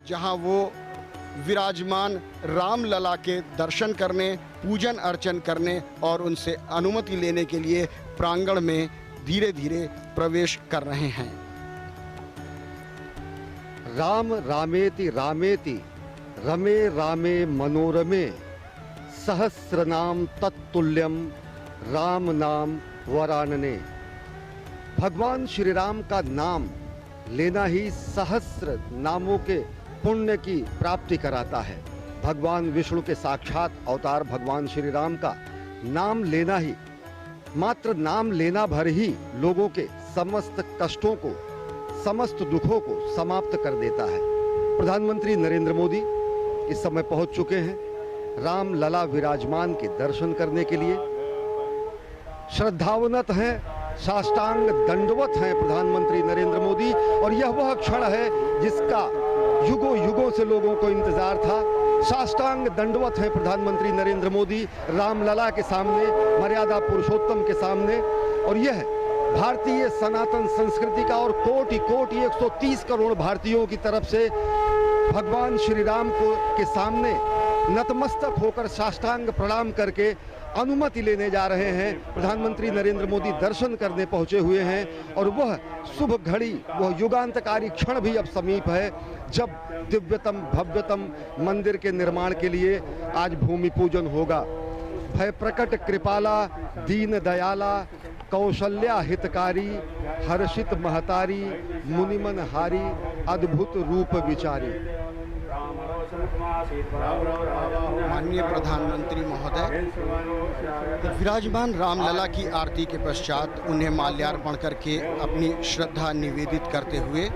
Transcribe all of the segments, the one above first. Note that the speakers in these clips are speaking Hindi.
जहां वो विराजमान रामलला के दर्शन करने, पूजन अर्चन करने और उनसे अनुमति लेने के लिए प्रांगण में धीरे धीरे प्रवेश कर रहे हैं। राम रामेति रामेति रमे रामे मनोरमे सहस्रनाम तत्तुल्यम राम नाम वरानने। भगवान श्री राम का नाम लेना ही सहस्र नामों के पुण्य की प्राप्ति कराता है। भगवान विष्णु के साक्षात अवतार भगवान श्री राम का नाम लेना ही, मात्र नाम लेना भर ही लोगों के समस्त कष्टों को, समस्त दुखों को समाप्त कर देता है। प्रधानमंत्री नरेंद्र मोदी इस समय पहुंच चुके हैं राम लला विराजमान के दर्शन करने के लिए। श्रद्धावनत हैं, साष्टांग दंडवत हैं प्रधानमंत्री नरेंद्र मोदी, और यह वह क्षण है जिसका युगों युगों से लोगों को इंतजार था। साष्टांग दंडवत हैं प्रधानमंत्री नरेंद्र मोदी रामलला के सामने, मर्यादा पुरुषोत्तम के सामने। और यह भारतीय सनातन संस्कृति का और कोटि कोटि 130 करोड़ भारतीयों की तरफ से भगवान श्री राम को के सामने नतमस्तक होकर साष्टांग प्रणाम करके अनुमति लेने जा रहे हैं। प्रधानमंत्री नरेंद्र मोदी दर्शन करने पहुंचे हुए हैं और वह शुभ घड़ी, वह युगांतकारी क्षण भी अब समीप है जब दिव्यतम भव्यतम मंदिर के निर्माण के लिए आज भूमि पूजन होगा। भय प्रकट कृपाला दीन दयाला कौशल्या हितकारी हर्षित महतारी मुनिमन हारी अद्भुत रूप विचारी। माननीय प्रधानमंत्री महोदय, विराजमान रामलला की आरती के पश्चात उन्हें माल्यार्पण करके अपनी श्रद्धा निवेदित करते हुए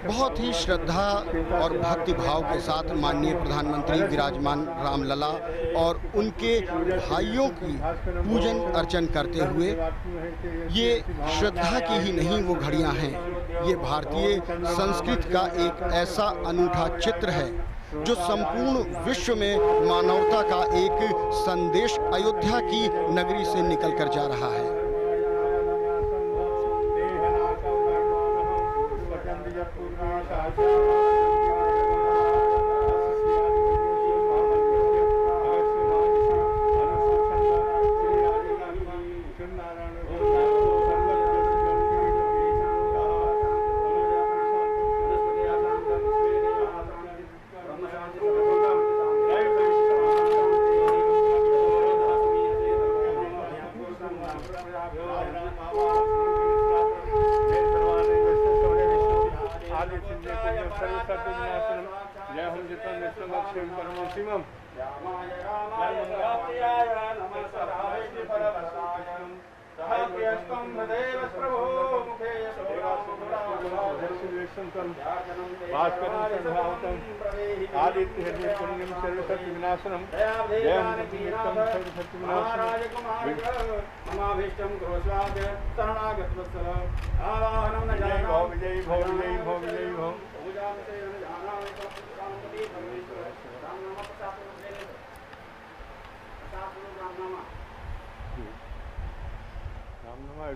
बहुत ही श्रद्धा और भक्ति भाव के साथ माननीय प्रधानमंत्री विराजमान रामलला और उनके भाइयों की पूजन अर्चन करते हुए, ये श्रद्धा की ही नहीं वो घड़ियां हैं, ये भारतीय संस्कृति का एक ऐसा अनूठा चित्र है जो संपूर्ण विश्व में मानवता का एक संदेश अयोध्या की नगरी से निकल कर जा रहा है।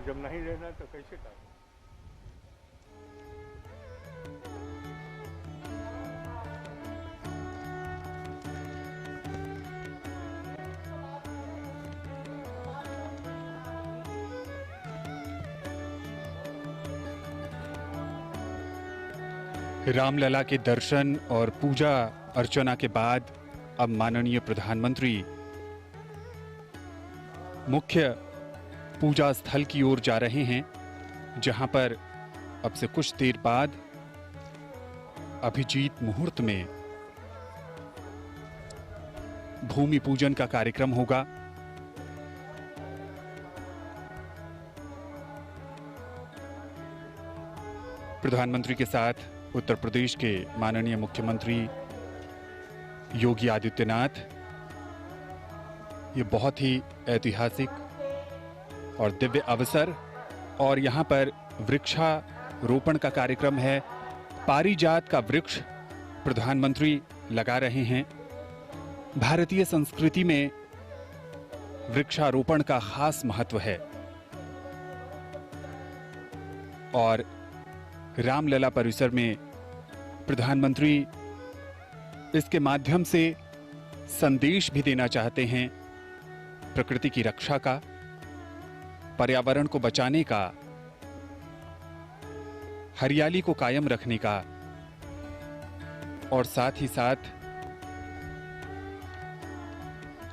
जब नहीं लेना तो कैसे कर? रामलला के दर्शन और पूजा अर्चना के बाद अब माननीय प्रधानमंत्री मुख्य पूजा स्थल की ओर जा रहे हैं, जहां पर अब से कुछ देर बाद अभिजीत मुहूर्त में भूमि पूजन का कार्यक्रम होगा। प्रधानमंत्री के साथ उत्तर प्रदेश के माननीय मुख्यमंत्री योगी आदित्यनाथ। ये बहुत ही ऐतिहासिक और दिव्य अवसर, और यहाँ पर वृक्षारोपण का कार्यक्रम है। पारिजात का वृक्ष प्रधानमंत्री लगा रहे हैं। भारतीय संस्कृति में वृक्षारोपण का खास महत्व है और रामलला परिसर में प्रधानमंत्री इसके माध्यम से संदेश भी देना चाहते हैं प्रकृति की रक्षा का, पर्यावरण को बचाने का, हरियाली को कायम रखने का और साथ ही साथ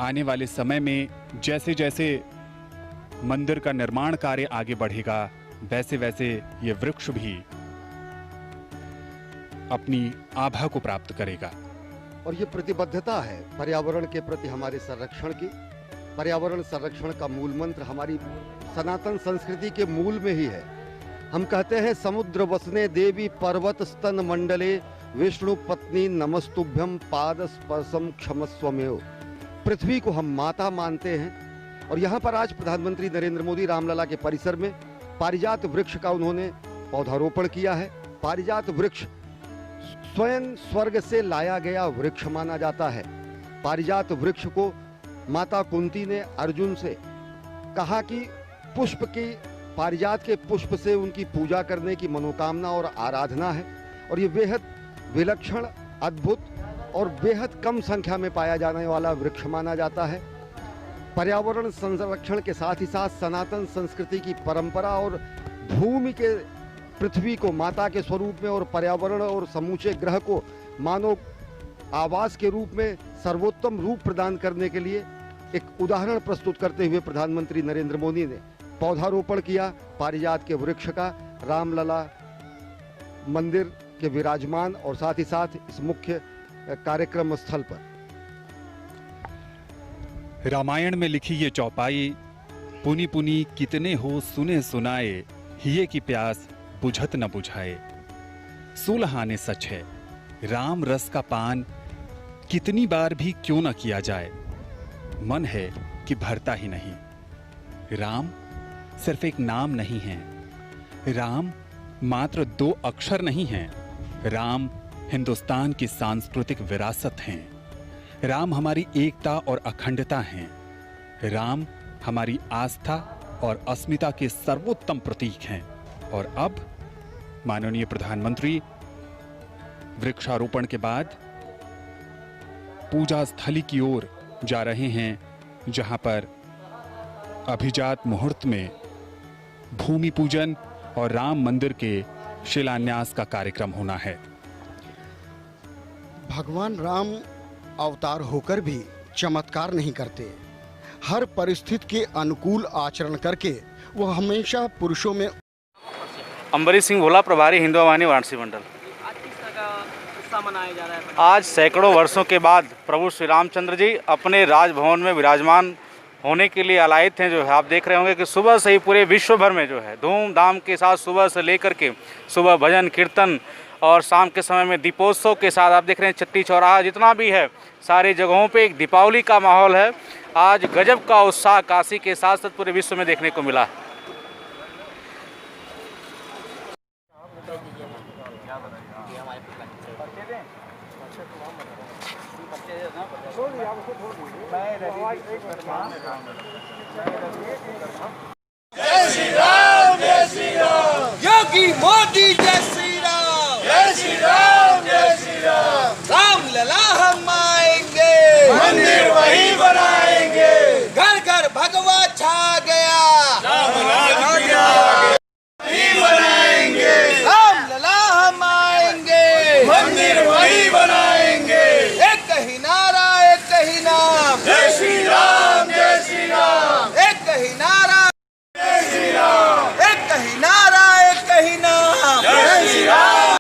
आने वाले समय में जैसे जैसे मंदिर का निर्माण कार्य आगे बढ़ेगा वैसे वैसे ये वृक्ष भी अपनी आभा को प्राप्त करेगा। और ये प्रतिबद्धता है पर्यावरण के प्रति हमारे संरक्षण की। पर्यावरण संरक्षण का मूल मंत्र हमारी सनातन संस्कृति के मूल में ही है। हम कहते हैं समुद्र वसने देवी पर्वत स्तन मंडले विष्णु पत्नी नमस्तुभ्यम पाद स्पर्शम क्षमस्वमेव। पृथ्वी को हम माता मानते हैं और यहाँ पर आज प्रधानमंत्री नरेंद्र मोदी रामलला के परिसर में पारिजात वृक्ष का उन्होंने पौधारोपण किया है। पारिजात वृक्ष स्वयं स्वर्ग से लाया गया वृक्ष माना जाता है। पारिजात वृक्ष को माता कुंती ने अर्जुन से कहा कि पुष्प की पारिजात के पुष्प से उनकी पूजा करने की मनोकामना और आराधना है और ये बेहद विलक्षण, अद्भुत और बेहद कम संख्या में पाया जाने वाला वृक्ष माना जाता है। पर्यावरण संरक्षण के साथ ही साथ सनातन संस्कृति की परंपरा और भूमि के पृथ्वी को माता के स्वरूप में और पर्यावरण और समूचे ग्रह को मानव आवास के रूप में सर्वोत्तम रूप प्रदान करने के लिए एक उदाहरण प्रस्तुत करते हुए प्रधानमंत्री नरेंद्र मोदी ने पौधारोपण किया पारिजात के वृक्ष का रामलला मंदिर के विराजमान और साथ ही साथ इस मुख्य कार्यक्रम स्थल पर। रामायण में लिखी ये चौपाई, पुनी पुनी कितने हो सुने सुनाए, हिये की प्यास बुझत न बुझाए। 16 आने सच है, राम रस का पान कितनी बार भी क्यों न किया जाए, मन है कि भरता ही नहीं। राम सिर्फ एक नाम नहीं है, राम मात्र 2 अक्षर नहीं हैं, राम हिंदुस्तान की सांस्कृतिक विरासत हैं, राम हमारी एकता और अखंडता हैं, राम हमारी आस्था और अस्मिता के सर्वोत्तम प्रतीक हैं। और अब माननीय प्रधानमंत्री वृक्षारोपण के बाद पूजा स्थली की ओर जा रहे हैं, जहां पर अभिजात मुहूर्त में भूमि पूजन और राम मंदिर के शिलान्यास का कार्यक्रम होना है। भगवान राम अवतार होकर भी चमत्कार नहीं करते। हर परिस्थिति के अनुकूल आचरण करके वो हमेशा पुरुषों में। अम्बरीश सिंह भोला, प्रभारी हिंदू वाहिनी वाराणसी मंडल। आज किस तरह का उत्सव मनाया जा रहा है? आज सैकड़ों वर्षों के बाद प्रभु श्री रामचंद्र जी अपने राजभवन में विराजमान होने के लिए आलायित हैं। जो है आप देख रहे होंगे कि सुबह से ही पूरे विश्व भर में जो है धूमधाम के साथ सुबह से लेकर के सुबह भजन कीर्तन और शाम के समय में दीपोत्सव के साथ आप देख रहे हैं चट्टी चौराहा जितना भी है सारी जगहों पे एक दीपावली का माहौल है। आज गजब का उत्साह काशी के साथ साथ पूरे विश्व में देखने को मिला। जय श्री राम, जय श्री राम, योगी मोदी जय श्री राम, जय श्री राम, जय श्री राम। रामलला हम आएंगे, मंदिर वही बनाएंगे, घर घर भगवा छा गया, रामलला वही बनाएंगे। रामलला हम आएंगे, मंदिर वही बनाएंगे। एक ही नारा, एक ही नाम, जय श्री राम, जय श्री राम। एक ही नारा, जय श्री राम, एक ही नारा, एक ही नाम, जय श्री राम।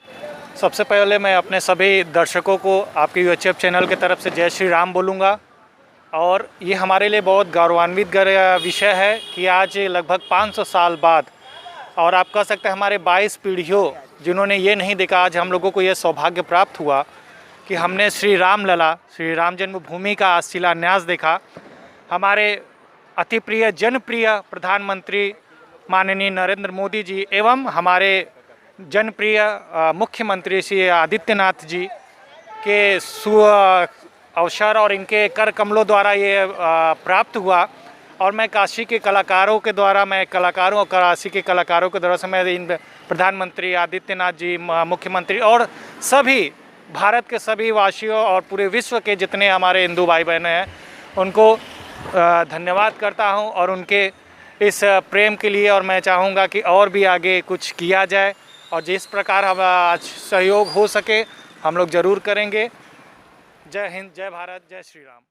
सबसे पहले मैं अपने सभी दर्शकों को आपके यूट्यूब चैनल की तरफ से जय श्री राम बोलूँगा। और ये हमारे लिए बहुत गौरवान्वित विषय है कि आज लगभग 500 साल बाद, और आप कह सकते हैं हमारे 22 पीढ़ियों जिन्होंने ये नहीं देखा, आज हम लोगों को ये सौभाग्य प्राप्त हुआ कि हमने श्री रामलला, श्री राम जन्मभूमि का शिलान्यास देखा। हमारे अति प्रिय जनप्रिय प्रधानमंत्री माननीय नरेंद्र मोदी जी एवं हमारे जनप्रिय मुख्यमंत्री श्री आदित्यनाथ जी के अवसर और इनके कर कमलों द्वारा ये प्राप्त हुआ। और मैं काशी के कलाकारों के द्वारा, मैं कलाकारों और काशी के कलाकारों के द्वारा से मैं इन प्रधानमंत्री आदित्यनाथ जी, मुख्यमंत्री और सभी भारत के सभी वासियों और पूरे विश्व के जितने हमारे हिंदू भाई बहनें हैं उनको धन्यवाद करता हूं और उनके इस प्रेम के लिए। और मैं चाहूँगा कि और भी आगे कुछ किया जाए और जिस प्रकार हम आज सहयोग हो सके हम लोग ज़रूर करेंगे। जय हिंद, जय भारत, जय श्री राम।